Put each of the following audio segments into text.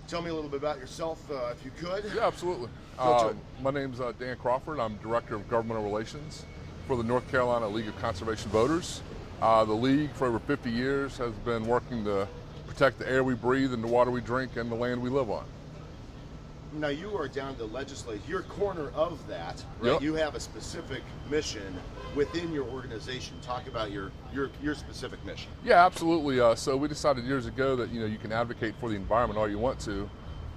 Tell me a little bit about yourself, if you could. Yeah, absolutely. Go to it. My name's Dan Crawford. I'm Director of Governmental Relations for the North Carolina League of Conservation Voters. The League, for over 50 years, has been working to protect the air we breathe and the water we drink and the land we live on. Now, you are down to legislate. You're corner of that, right? Yep. You have a specific mission within your organization. Talk about your specific mission. Yeah, absolutely. So we decided years ago that you can advocate for the environment all you want to,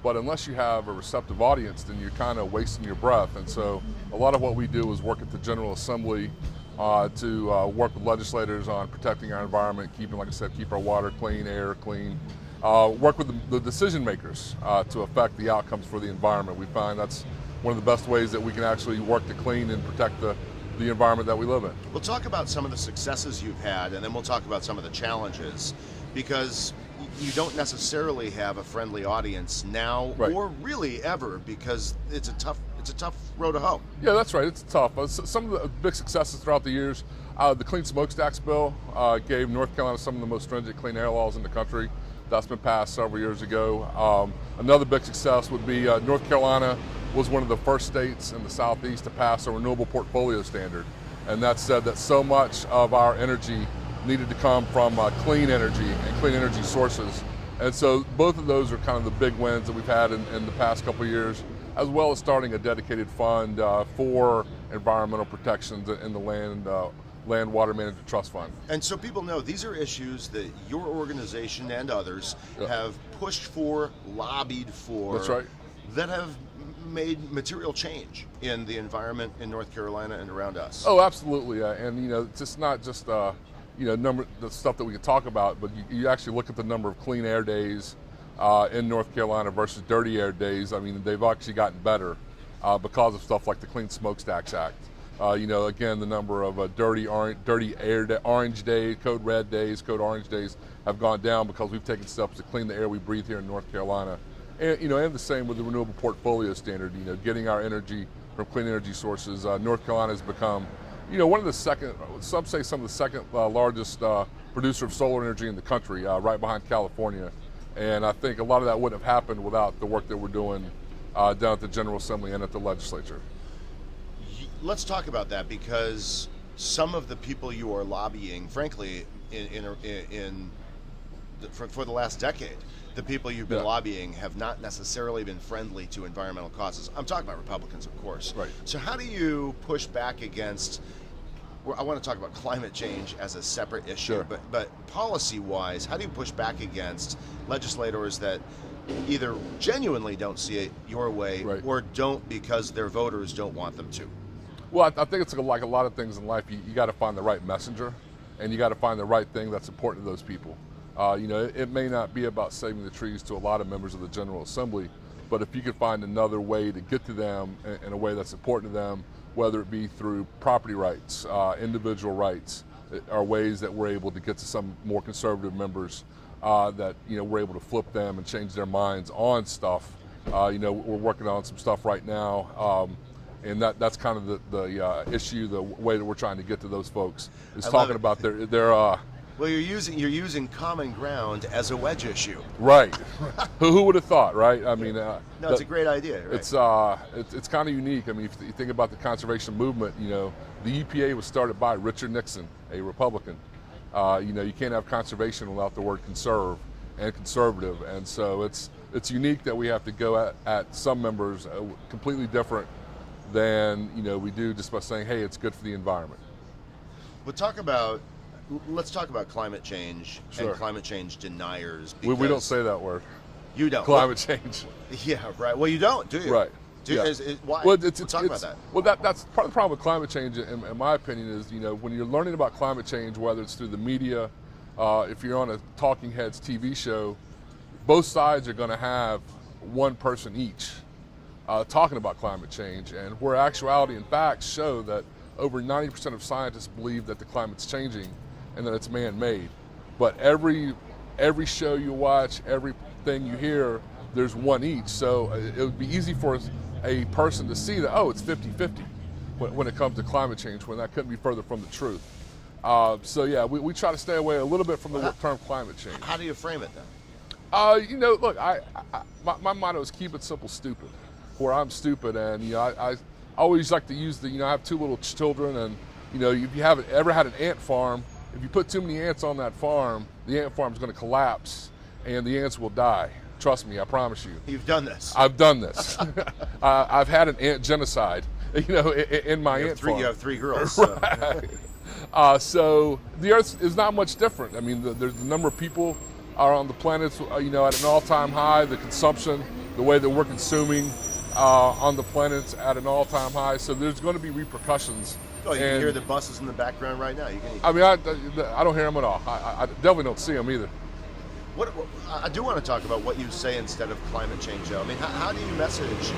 but unless you have a receptive audience, then you're kind of wasting your breath. And so a lot of what we do is work at the General Assembly to work with legislators on protecting our environment, keeping, like I said, keep our water clean, air clean. Work with the decision makers to affect the outcomes for the environment. We find that's one of the best ways that we can actually work to clean and protect the environment that we live in. We'll talk about some of the successes you've had, and then we'll talk about some of the challenges, because you don't necessarily have a friendly audience now, right, or really ever, because it's a tough road to hoe. Yeah, that's right. It's tough. Some of the big successes throughout the years, the Clean Smokestacks bill gave North Carolina some of the most stringent clean air laws in the country. That's been passed several years ago. Another big success would be North Carolina was one of the first states in the Southeast to pass a renewable portfolio standard. And that said that so much of our energy needed to come from clean energy and clean energy sources. And so both of those are kind of the big wins that we've had in the past couple of years, as well as starting a dedicated fund for environmental protections in the Land Water Management Trust Fund. And so people know these are issues that your organization and others have pushed for, lobbied for. That's right. That have made material change in the environment in North Carolina and around us. Oh, absolutely. And it's just not just the stuff that we can talk about, but you actually look at the number of clean air days in North Carolina versus dirty air days. I mean, they've actually gotten better because of stuff like the Clean Smokestacks Act. Again, the number of dirty air orange days, code red days, code orange days have gone down because we've taken steps to clean the air we breathe here in North Carolina. And, and the same with the renewable portfolio standard, getting our energy from clean energy sources. North Carolina has become, one of the second, some say some of the second largest producer of solar energy in the country, right behind California. And I think a lot of that wouldn't have happened without the work that we're doing down at the General Assembly and at the legislature. Let's talk about that, because some of the people you are lobbying, frankly, for the last decade, the people you've been lobbying have not necessarily been friendly to environmental causes. I'm talking about Republicans, of course. Right. So how do you push back against, I want to talk about climate change as a separate issue, Sure. but policy-wise, how do you push back against legislators that either genuinely don't see it your way, right, or don't because their voters don't want them to? Well, I think it's like a lot of things in life. You got to find the right messenger, and you got to find the right thing that's important to those people. It may not be about saving the trees to a lot of members of the General Assembly, but if you could find another way to get to them in a way that's important to them, whether it be through property rights, individual rights, are ways that we're able to get to some more conservative members that we're able to flip them and change their minds on stuff. We're working on some stuff right now. And that's kind of the issue, the way that we're trying to get to those folks is talking about their well, you're using common ground as a wedge issue. Right. Who would have thought, right? I mean, no, it's a great idea. Right? It's kind of unique. I mean, if you think about the conservation movement, the EPA was started by Richard Nixon, a Republican. You can't have conservation without the word conserve and conservative, and so it's unique that we have to go at some members completely different than we do just by saying, hey, it's good for the environment. But let's talk about climate change. Sure. And climate change deniers. We don't say that word. You don't. Climate change. Yeah, right. Well, you don't, do you? Right. Why? Well, we'll talk about that. Well, that's part of the problem with climate change, in my opinion, is when you're learning about climate change, whether it's through the media, if you're on a Talking Heads TV show, both sides are going to have one person each talking about climate change, and where actuality and facts show that over 90% of scientists believe that the climate's changing and that it's man-made. But every show you watch, everything you hear, there's one each. So it would be easy for a person to see that, it's 50-50 when it comes to climate change, when that couldn't be further from the truth. So yeah, we try to stay away a little bit from the term climate change. How do you frame it then? Look, my motto is keep it simple, stupid. Where I'm stupid, and I always like to use I have two little children, and if you haven't ever had an ant farm, if you put too many ants on that farm, the ant farm is going to collapse, and the ants will die. Trust me, I promise you. You've done this. I've done this. I've had an ant genocide, in my ant farm. You have three girls. Right. So the Earth is not much different. I mean, there's the number of people are on the planet, at an all-time high. The consumption, the way that we're consuming on the planet's at an all-time high. So there's going to be repercussions. Oh, you can hear the buses in the background right now. I don't hear them at all. I definitely don't see them either. What I do want to talk about what you say instead of climate change, though. I mean, how do you message?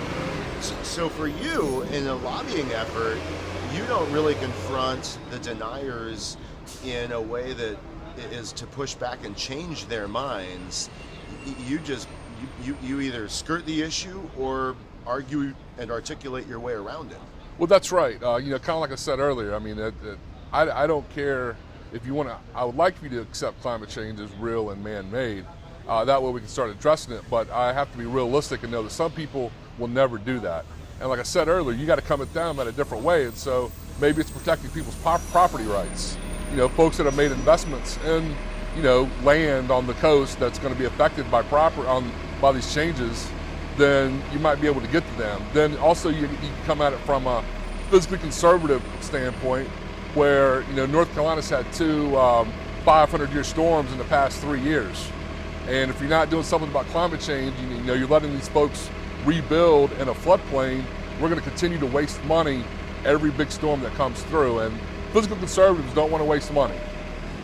So for you, in a lobbying effort, you don't really confront the deniers in a way that is to push back and change their minds. You either skirt the issue or argue and articulate your way around it. Well, that's right. Kind of like I said earlier. I mean, I don't care if you want to. I would like for you to accept climate change as real and man-made. That way we can start addressing it. But I have to be realistic and know that some people will never do that. And like I said earlier, you got to come at them in a different way. And so maybe it's protecting people's property rights. Folks that have made investments in, land on the coast that's going to be affected by these changes, then you might be able to get to them. Then also you can come at it from a fiscally conservative standpoint, where North Carolina's had two 500-year storms in the past 3 years, and if you're not doing something about climate change, you're letting these folks rebuild in a floodplain. We're going to continue to waste money every big storm that comes through, and fiscal conservatives don't want to waste money.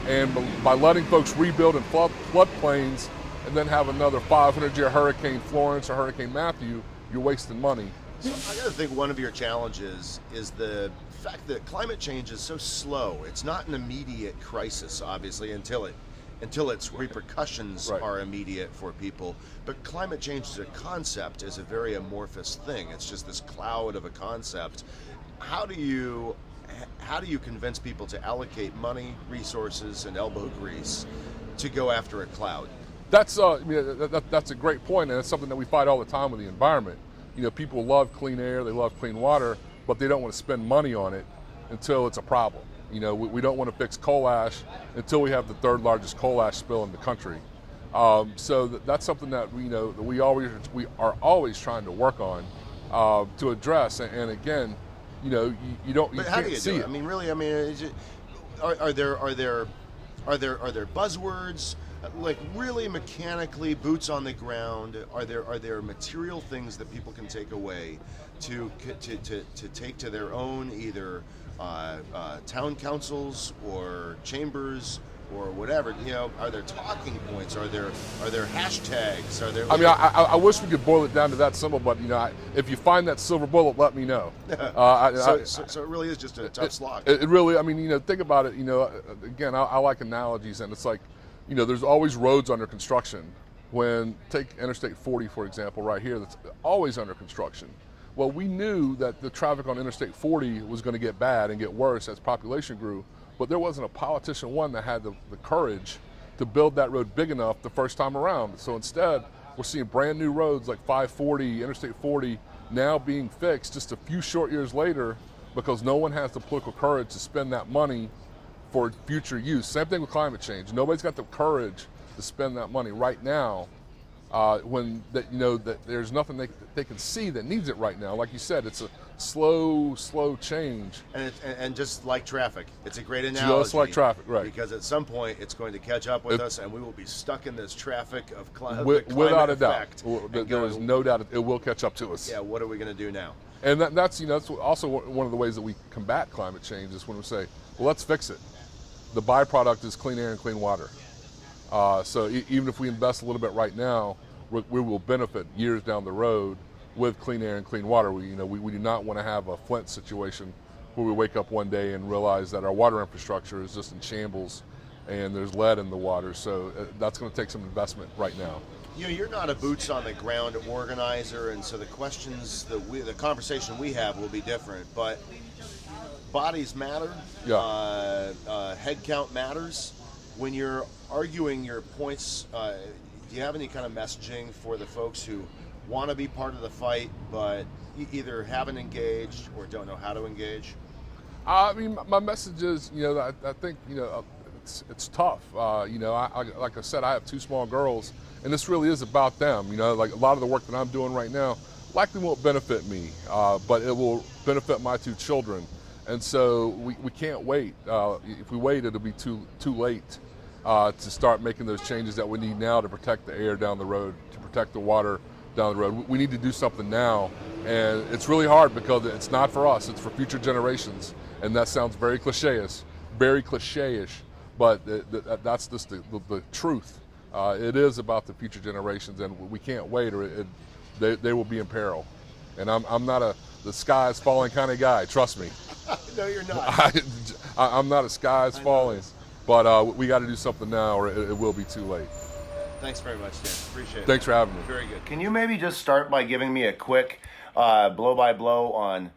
And by letting folks rebuild in floodplains and then have another 500-year Hurricane Florence or Hurricane Matthew, you're wasting money. So I got to think one of your challenges is the fact that climate change is so slow. It's not an immediate crisis, obviously, until its repercussions are immediate for people. But climate change as a concept is a very amorphous thing. It's just this cloud of a concept. How do you convince people to allocate money, resources, and elbow grease to go after a cloud? That's a great point, and it's something that we fight all the time with the environment. People love clean air, they love clean water, but they don't want to spend money on it until it's a problem. We don't want to fix coal ash until we have the third largest coal ash spill in the country. So that's something that we are always trying to work on to address. And again, you can't see it. I mean, really, are there buzzwords? Like really mechanically, boots on the ground. Are there material things that people can take away to take to their own either town councils or chambers or whatever? Are there talking points? Are there hashtags? Are there? I wish we could boil it down to that simple, but if you find that silver bullet, let me know. So it really is just a tough slog. It really. Think about it. Again, I like analogies, and it's like. There's always roads under construction. Take Interstate 40, for example, right here, that's always under construction. Well, we knew that the traffic on Interstate 40 was going to get bad and get worse as population grew, but there wasn't a politician, that had the courage to build that road big enough the first time around. So instead, we're seeing brand new roads like 540, Interstate 40, now being fixed just a few short years later because no one has the political courage to spend that money for future use. Same thing with climate change. Nobody's got the courage to spend that money right now when that there's nothing they can see that needs it right now. Like you said, it's a slow change. And just like traffic, it's a great analogy. Just like traffic, right? Because at some point it's going to catch up with us, and we will be stuck in this traffic of climate without a doubt. There is no doubt it will catch up to us. Yeah. What are we going to do now? And that's also one of the ways that we combat climate change is when we say, well, let's fix it. The byproduct is clean air and clean water. So even if we invest a little bit right now, we will benefit years down the road with clean air and clean water. We do not want to have a Flint situation where we wake up one day and realize that our water infrastructure is just in shambles and there's lead in the water. So that's going to take some investment right now. You're not a boots on the ground organizer, and so the conversation we have will be different. But bodies matter. Yeah. Head count matters. When you're arguing your points do you have any kind of messaging for the folks who want to be part of the fight, but either haven't engaged or don't know how to engage? I mean, my message is, I think, it's tough. Like I said, I have 2 small girls, and this really is about them. Like a lot of the work that I'm doing right now likely won't benefit me, but it will benefit my 2 children. And so we can't wait. If we wait, it'll be too late to start making those changes that we need now to protect the air down the road, to protect the water down the road. We need to do something now, and it's really hard because it's not for us, it's for future generations. And that sounds very cliche-ish, but that's just the truth. It is about the future generations, and we can't wait, or they will be in peril. And I'm not the sky is falling kind of guy, trust me. No, you're not. I'm not a sky is falling, but we got to do something now, or it will be too late. Thanks very much, Dan. Appreciate it. Thanks for having me. Very good. Can you maybe just start by giving me a quick blow-by-blow on,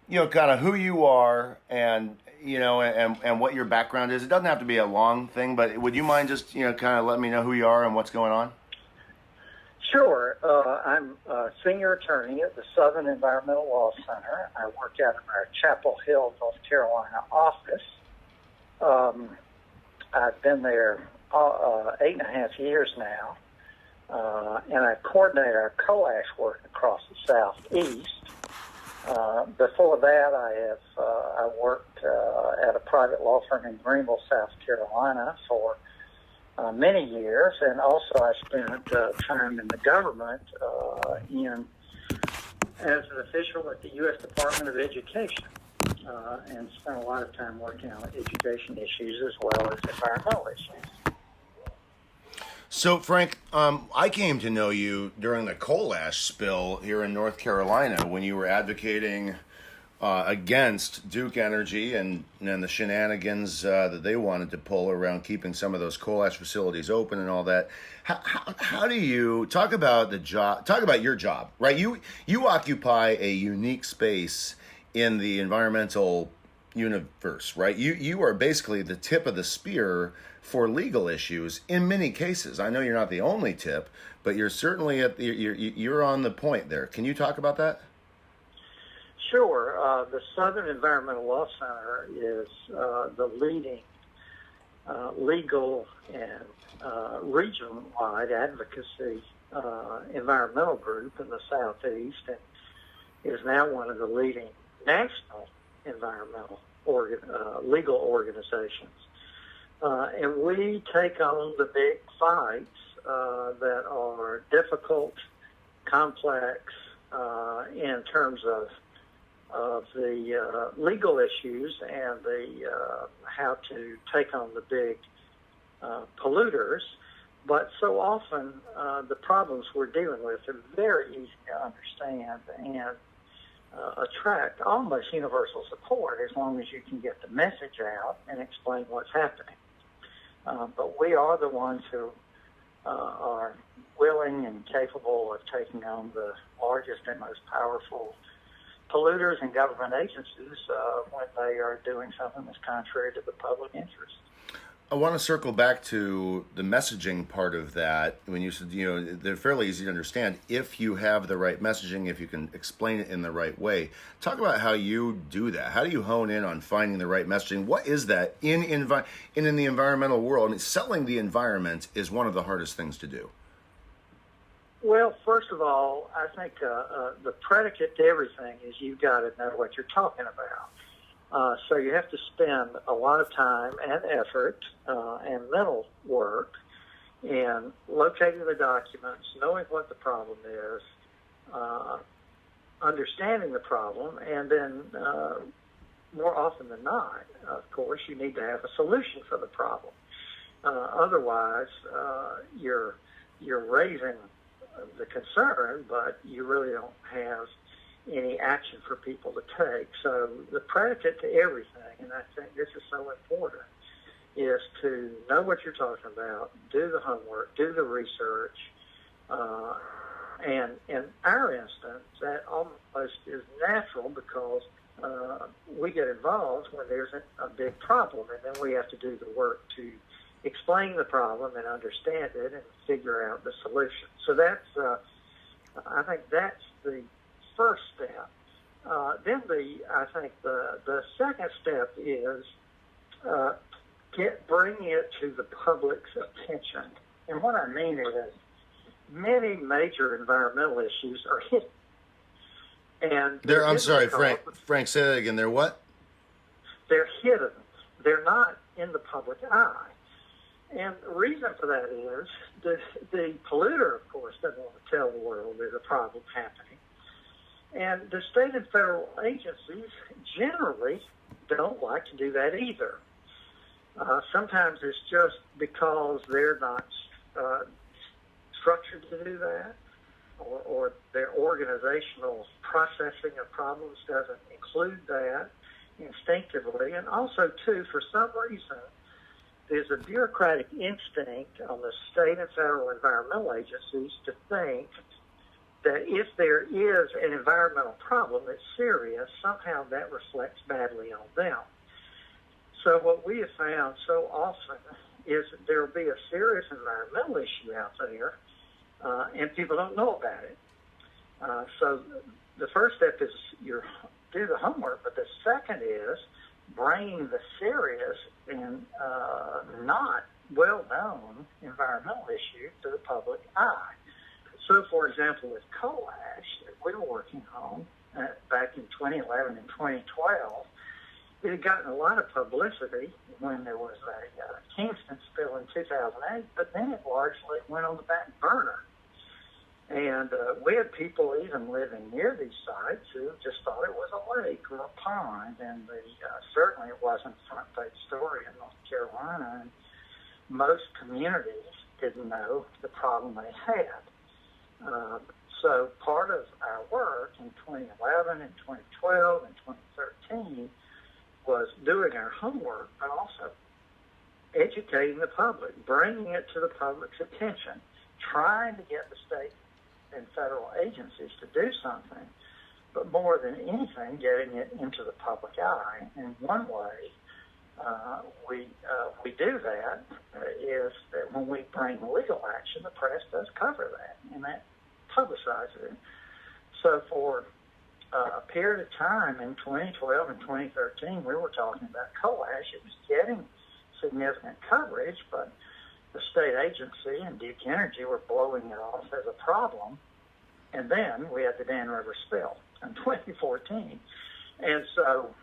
kind of who you are and, and what your background is? It doesn't have to be a long thing, but would you mind just, kind of letting me know who you are and what's going on? Sure. I'm a senior attorney at the Southern Environmental Law Center. I work out of our Chapel Hill, North Carolina office. I've been there 8.5 years now, and I coordinate our coal ash work across the Southeast. Before that, I worked at a private law firm in Greenville, South Carolina for many years, and also I spent time in the government as an official at the U.S. Department of Education, and spent a lot of time working on education issues as well as environmental issues. So, Frank, I came to know you during the coal ash spill here in North Carolina when you were advocating against Duke Energy and the shenanigans that they wanted to pull around keeping some of those coal ash facilities open and all that. How do you talk about the job? Talk about your job, right? You occupy a unique space in the environmental universe, right? You are basically the tip of the spear for legal issues in many cases. I know you're not the only tip, but you're certainly you're on the point there. Can you talk about that? Sure. The Southern Environmental Law Center is the leading legal and region-wide advocacy environmental group in the Southeast, and is now one of the leading national environmental legal organizations. And we take on the big fights that are difficult, complex in terms of the legal issues and the how to take on the big polluters. But so often the problems we're dealing with are very easy to understand and attract almost universal support as long as you can get the message out and explain what's happening. But we are the ones who are willing and capable of taking on the largest and most powerful polluters and government agencies when they are doing something that's contrary to the public interest. I want to circle back to the messaging part of that. When you said, they're fairly easy to understand if you have the right messaging, if you can explain it in the right way. Talk about how you do that. How do you hone in on finding the right messaging? What is that in the environmental world? I mean, selling the environment is one of the hardest things to do. Well, first of all, I think the predicate to everything is you've got to know what you're talking about. So you have to spend a lot of time and effort and mental work in locating the documents, knowing what the problem is, understanding the problem, and then more often than not, of course, you need to have a solution for the problem. Otherwise, you're raising the concern, but you really don't have any action for people to take. So the predicate to everything, and I think this is so important, is to know what you're talking about, do the homework, do the research, and in our instance, that almost is natural because we get involved when there's a big problem, and then we have to do the work to explain the problem and understand it and figure out the solution. So that's, I think that's the first step. Then I think the second step is bringing it to the public's attention. And what I mean is many major environmental issues are hidden. And I'm sorry, Frank, say that again. They're what? They're hidden. They're not in the public eye. And the reason for that is the polluter, of course, doesn't want to tell the world there's a problem happening. And the state and federal agencies generally don't like to do that either. Sometimes it's just because they're not structured to do that, or their organizational processing of problems doesn't include that instinctively. And also, too, for some reason, there's a bureaucratic instinct on the state and federal environmental agencies to think that if there is an environmental problem that's serious, somehow that reflects badly on them. So what we have found so often is that there will be a serious environmental issue out there, and people don't know about it. So the first step is you do the homework, but the second is bringing the serious and not well-known environmental issue to the public eye. So, for example, with coal ash that we were working on back in 2011 and 2012, it had gotten a lot of publicity when there was a Kingston spill in 2008, but then it largely went on the back burner. And we had people even living near these sites who just thought it was a lake or a pond, and certainly it wasn't a front-page story in North Carolina, and most communities didn't know the problem they had. So part of our work in 2011 and 2012 and 2013 was doing our homework, but also educating the public, bringing it to the public's attention, trying to get the state and federal agencies to do something, but more than anything, getting it into the public eye. And one way we do that is that when we bring legal action, the press does cover that, and that publicizes it. So for a period of time in 2012 and 2013, we were talking about coal ash. It was getting significant coverage, but the state agency and Duke Energy were blowing it off as a problem. And then we had the Dan River spill in 2014. And so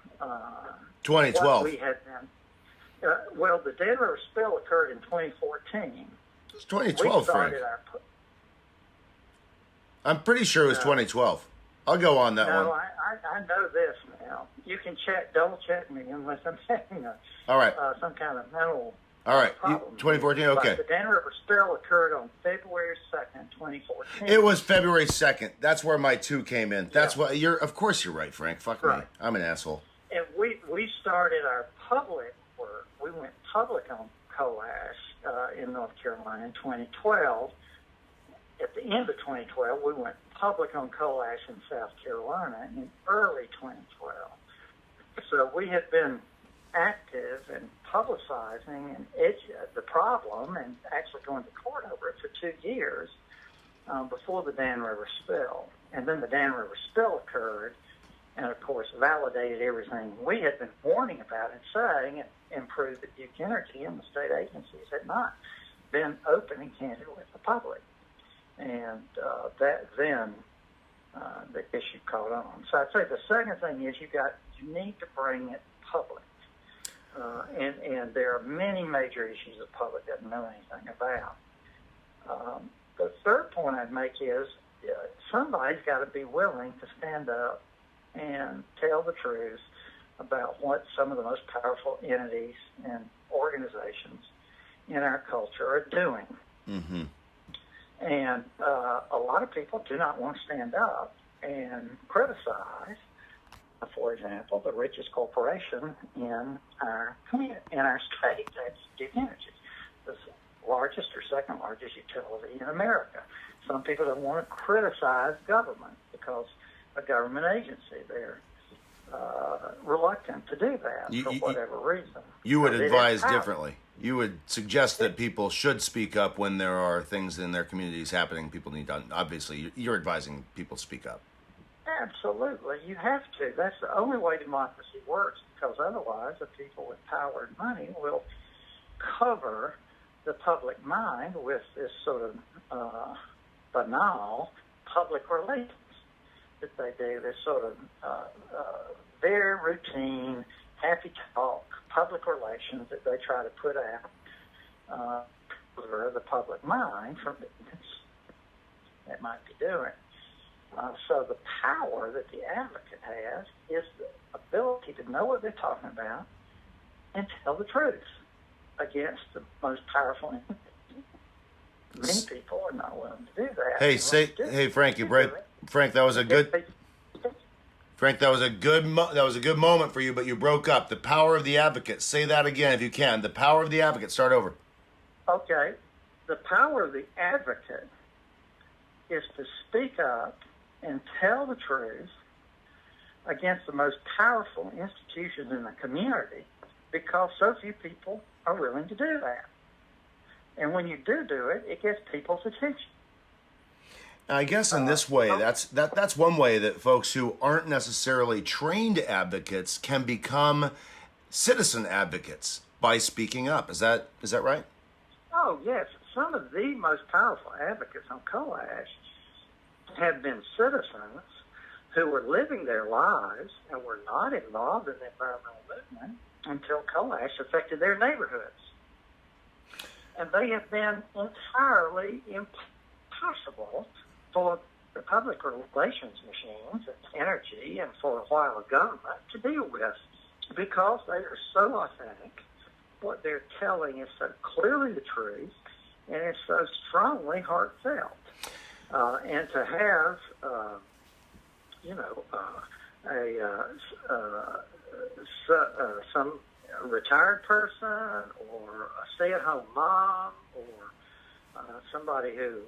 2012. we had then, well, the Dan River spill occurred in 2014. It's 2012, Frank. I'm pretty sure it was 2012. I'll go on that one. No, I know this now. You can double check me unless I'm saying all right. Some kind of mental all right, problem. 2014, okay. But the Dan River spill occurred on February 2nd, 2014. It was February 2nd. That's where my 2 came in. That's what of course you're right, Frank. Fuck me. I'm an asshole. And we started our public work. We went public on coal ash in North Carolina in 2012. At the end of 2012, we went public on coal ash in South Carolina in early 2012. So we had been active and publicizing and the problem and actually going to court over it for 2 years before the Dan River spill. And then the Dan River spill occurred and, of course, validated everything we had been warning about and saying, and proved that Duke Energy and the state agencies had not been open and candid with the public. And the issue caught on. So I'd say the second thing is you need to bring it public. And there are many major issues the public doesn't know anything about. The third point I'd make is somebody's got to be willing to stand up and tell the truth about what some of the most powerful entities and organizations in our culture are doing. Mm-hmm. And a lot of people do not want to stand up and criticize, for example, the richest corporation in our community, in our state. That's Duke Energy, the largest or second largest utility in America. Some people don't want to criticize government because a government agency, they're reluctant to do that for whatever reason. You would advise differently. You would suggest that people should speak up when there are things in their communities happening. People need to, obviously, you're advising people to speak up. Absolutely, you have to. That's the only way democracy works, because otherwise the people with power and money will cover the public mind with this sort of banal public relations that they do, this sort of very routine, happy talk public relations that they try to put out for the public mind from business that might be doing. So the power that the advocate has is the ability to know what they're talking about and tell the truth against the most powerful entity. Many people are not willing to do that. Hey, Frank, Frank, that was a good. Frank, that was a good moment for you, but you broke up. The power of the advocate. Say that again if you can. The power of the advocate. Start over. Okay. The power of the advocate is to speak up and tell the truth against the most powerful institutions in the community, because so few people are willing to do that. And when you do it, it gets people's attention. I guess in this way, that's one way that folks who aren't necessarily trained advocates can become citizen advocates by speaking up. Is that right? Oh, yes. Some of the most powerful advocates on coal ash have been citizens who were living their lives and were not involved in the environmental movement until coal ash affected their neighborhoods. And they have been entirely impossible for the public relations machines and energy, and for a while government, to deal with, because they are so authentic. What they're telling is so clearly the truth, and it's so strongly heartfelt. And to have, some retired person or a stay-at-home mom or somebody who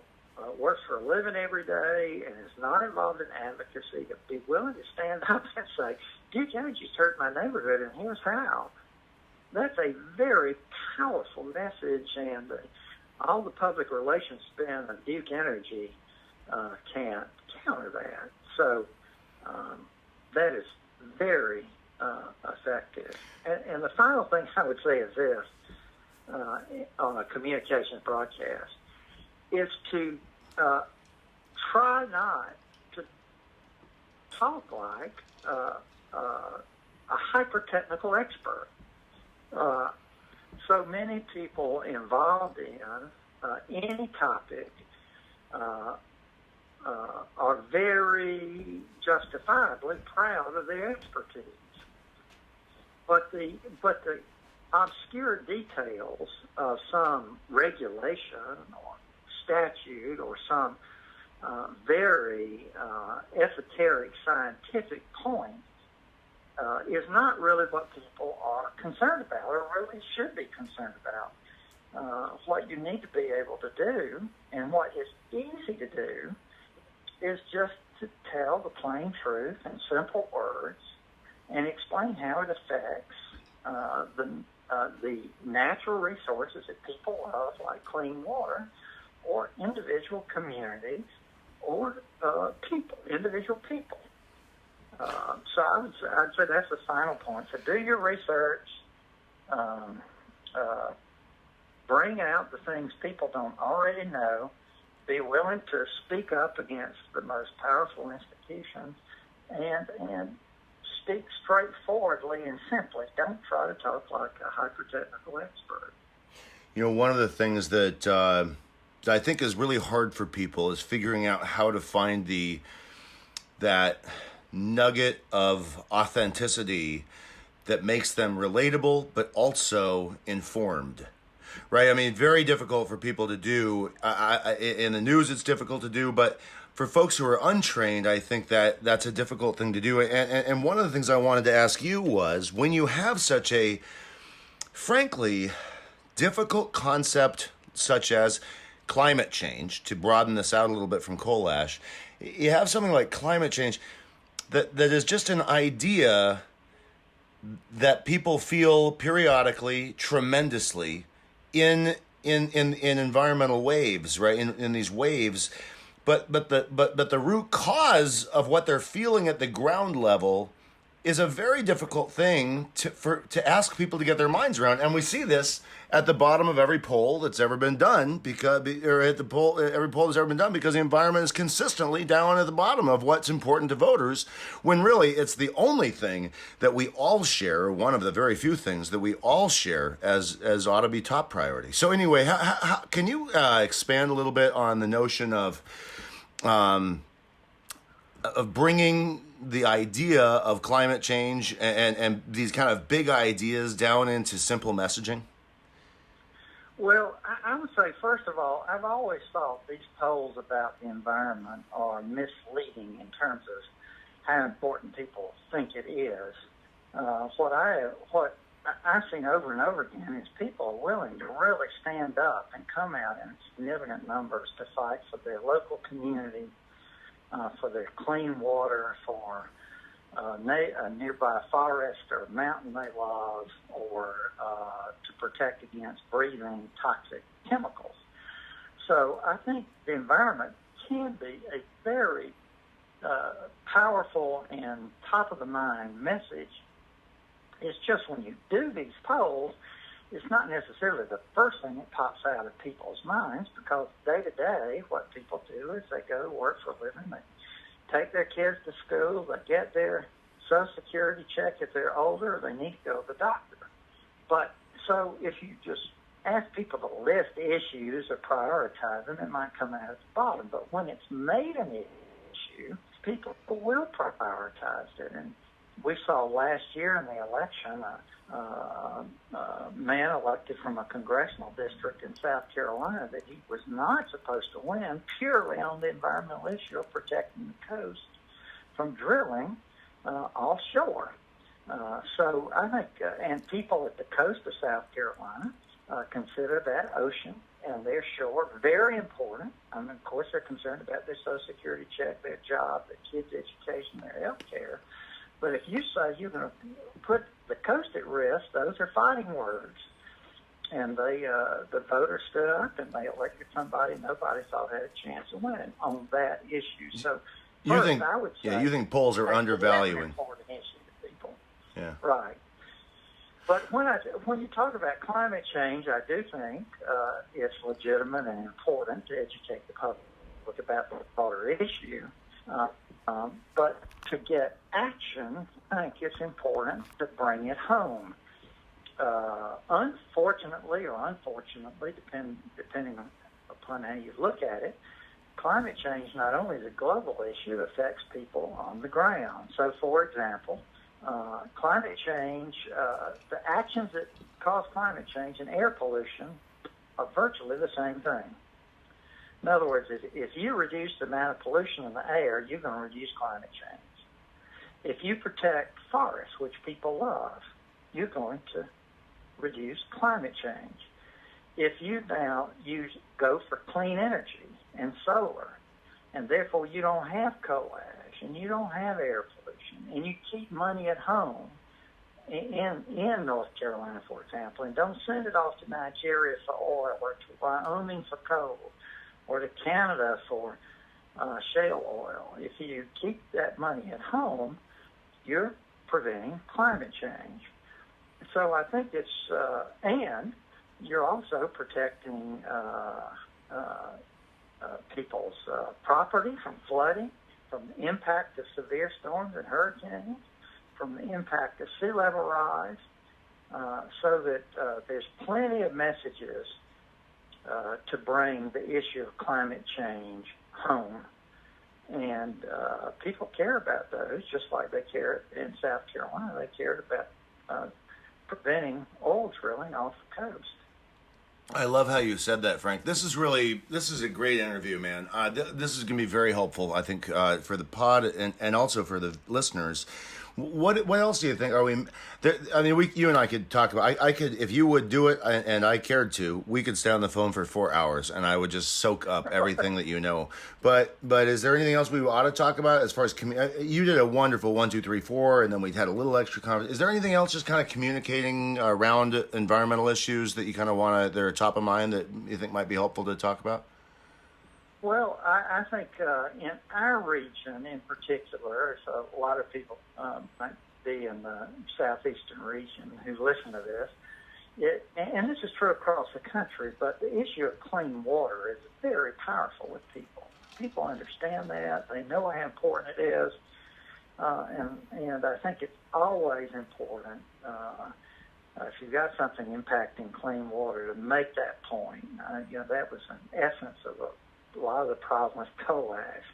works for a living every day and is not involved in advocacy to be willing to stand up and say, Duke Energy's hurt my neighborhood and here's how. That's a very powerful message, and all the public relations spin of Duke Energy can't counter that. So that is very effective. And the final thing I would say is this, on a communications broadcast, is to try not to talk like a hyper-technical expert. So many people involved in any topic are very justifiably proud of their expertise. But the obscure details of some regulation or statute or some very esoteric scientific point is not really what people are concerned about, or really should be concerned about. What you need to be able to do, and what is easy to do, is just to tell the plain truth in simple words and explain how it affects the natural resources that people love, like clean water, or individual communities, or individual people. So I'd say that's the final point. So do your research, bring out the things people don't already know, be willing to speak up against the most powerful institutions, and speak straightforwardly and simply. Don't try to talk like a hyper-technical expert. You know, one of the things that I think is really hard for people is figuring out how to find that nugget of authenticity that makes them relatable but also informed. Right? I mean, very difficult for people to do. In the news, it's difficult to do, but for folks who are untrained, I think that's a difficult thing to do. And one of the things I wanted to ask you was, when you have such a, frankly, difficult concept such as climate change, to broaden this out a little bit from coal ash, you have something like climate change that is just an idea that people feel periodically tremendously in environmental waves, right? In these waves, but the root cause of what they're feeling at the ground level is a very difficult thing to ask people to get their minds around, and we see this at the bottom of every poll that's ever been done, every poll that's ever been done, because the environment is consistently down at the bottom of what's important to voters, when really it's the only thing that we all share, or one of the very few things that we all share as ought to be top priority. So anyway, how can you expand a little bit on the notion of bringing the idea of climate change and these kind of big ideas down into simple messaging? Well, I would say, first of all, I've always thought these polls about the environment are misleading in terms of how important people think it is. What I've seen over and over again is people are willing to really stand up and come out in significant numbers to fight for their local community, for their clean water, for a nearby forest or mountain they love, or to protect against breathing toxic chemicals. So I think the environment can be a very powerful and top-of-the-mind message. It's just when you do these polls, it's not necessarily the first thing that pops out of people's minds, because day to day, what people do is they go to work for a living, they take their kids to school, they get their Social Security check if they're older, they need to go to the doctor. But so if you just ask people to list issues or prioritize them, it might come out at the bottom. But when it's made an issue, people will prioritize it. And we saw last year in the election a man elected from a congressional district in South Carolina that he was not supposed to win purely on the environmental issue of protecting the coast from drilling offshore. So I think, and people at the coast of South Carolina consider that ocean and their shore very important. I mean, of course, they're concerned about their Social Security check, their job, their kids' education, their health care. But if you say you're going to put the coast at risk, those are fighting words. And the voters stood up and they elected somebody nobody thought had a chance of winning on that issue. So first, I would say, you think polls are undervaluing? That's an important issue to people. Yeah. Right. But when you talk about climate change, I do think it's legitimate and important to educate the public about the broader issue. But to get action, I think it's important to bring it home. Unfortunately, depending upon how you look at it, climate change not only is a global issue, it affects people on the ground. So, for example, climate change, the actions that cause climate change and air pollution are virtually the same thing. In other words, if you reduce the amount of pollution in the air, you're going to reduce climate change. If you protect forests, which people love, you're going to reduce climate change. If you now go for clean energy and solar, and therefore you don't have coal ash and you don't have air pollution, and you keep money at home in North Carolina, for example, and don't send it off to Nigeria for oil or to Wyoming for coal or to Canada for shale oil. If you keep that money at home, you're preventing climate change. So I think it's, and you're also protecting people's property from flooding, from the impact of severe storms and hurricanes, from the impact of sea level rise, so that there's plenty of messages to bring the issue of climate change home. And people care about those, just like they care in South Carolina. They cared about preventing oil drilling off the coast. I love how you said that, Frank. This is a great interview, man. This is going to be very helpful, I think, for the pod and also for the listeners. What else do you think? Are we? I mean, you and I could talk about. I could, if you would do it, and I cared to. We could stay on the phone for 4 hours, and I would just soak up everything that you know. But is there anything else we ought to talk about as far as you did a wonderful 1, 2, 3, 4, and then we had a little extra conversation. Is there anything else just kind of communicating around environmental issues that you kind of want to that are top of mind that you think might be helpful to talk about? Well, I think in our region in particular, so a lot of people might be in the southeastern region who listen to this, and this is true across the country, but the issue of clean water is very powerful with people. People understand that. They know how important it is, and I think it's always important if you've got something impacting clean water to make that point. That was an essence of a lot of the problem with coal ash.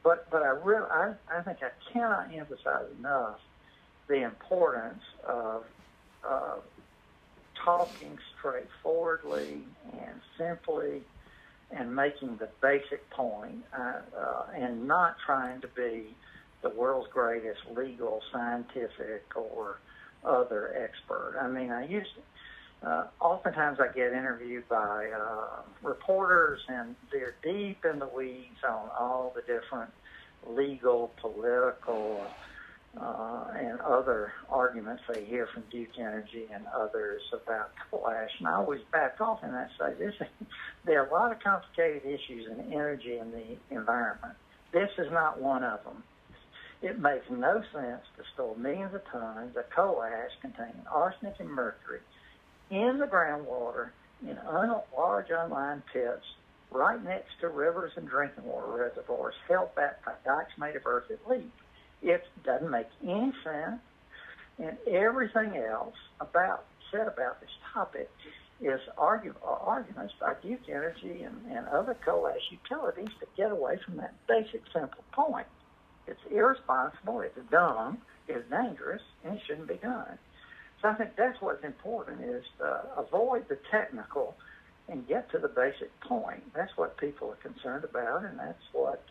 But I think I cannot emphasize enough the importance of talking straightforwardly and simply and making the basic point and not trying to be the world's greatest legal, scientific, or other expert. I mean, oftentimes I get interviewed by reporters, and they're deep in the weeds on all the different legal, political, and other arguments they hear from Duke Energy and others about coal ash. And I always back off and I say, there are a lot of complicated issues in energy and the environment. This is not one of them. It makes no sense to store millions of tons of coal ash containing arsenic and mercury in the groundwater in large unlined pits right next to rivers and drinking water reservoirs held back by dikes made of earth that leak. It doesn't make any sense, and everything else said about this topic is arguments by Duke Energy and other coal ash utilities to get away from that basic, simple point. It's irresponsible, it's dumb, it's dangerous, and it shouldn't be done. So I think that's what's important, is to avoid the technical and get to the basic point. That's what people are concerned about, and that's what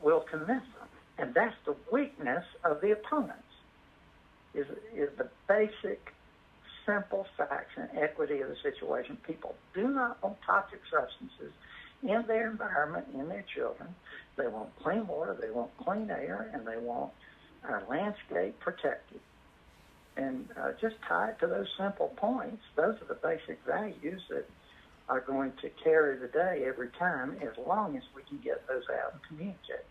will convince them. And that's the weakness of the opponents, is the basic, simple facts and equity of the situation. People do not want toxic substances in their environment, in their children. They want clean water, they want clean air, and they want our landscape protected. And just tied to those simple points, those are the basic values that are going to carry the day every time, as long as we can get those out and communicate.